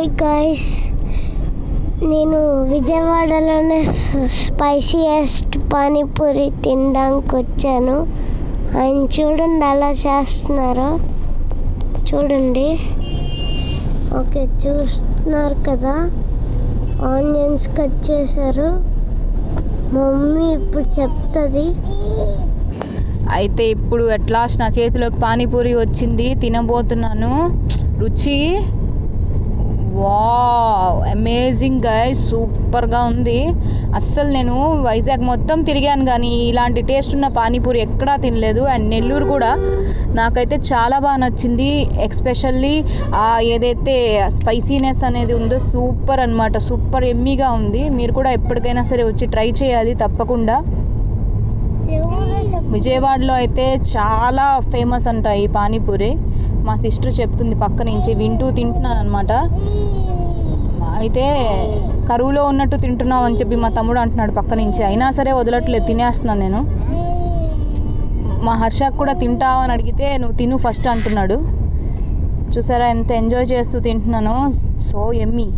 Hi guys, నేను విజయవాడలోనే spiciest panipuri తినడానికి వచ్చాను. ఆయన చూడండి అలా చేస్తున్నారో, చూడండి. ఓకే, చూస్తున్నారు కదా, ఆనియన్స్ కట్ చేశారు. మమ్మీ ఇప్పుడు చెప్తుంది. అయితే ఇప్పుడు అట్లాస్ట్ నా చేతిలోకి పానీపూరి వచ్చింది, తినబోతున్నాను. రుచి వావ్, అమేజింగ్ గైస్, సూపర్గా ఉంది. అస్సలు నేను వైజాగ్ మొత్తం తిరిగాను కానీ ఇలాంటి టేస్ట్ ఉన్న పానీపూరి ఎక్కడా తినలేదు. అండ్ నెల్లూరు కూడా నాకైతే చాలా బాగా నచ్చింది. ఎస్పెషల్లీ ఏదైతే స్పైసీనెస్ అనేది ఉందో సూపర్ అనమాట, సూపర్ ఎమ్మీగా ఉంది. మీరు కూడా ఎప్పటికైనా సరే వచ్చి ట్రై చేయాలి తప్పకుండా. విజయవాడలో అయితే చాలా ఫేమస్ అంట ఈ పానీపూరి. మా సిస్టర్ చెప్తుంది పక్క నుంచి, వింటూ తింటున్నాను అనమాట. అయితే కరువులో ఉన్నట్టు తింటున్నావు అని చెప్పి మా తమ్ముడు అంటున్నాడు పక్క నుంచి. అయినా సరే వదలట్లేదు, తినేస్తున్నాను నేను. మా హర్షకు కూడా తింటావు అని అడిగితే నువ్వు తిను ఫస్ట్ అంటున్నాడు. చూసారా ఎంత ఎంజాయ్ చేస్తూ తింటున్నాను. So Emmy.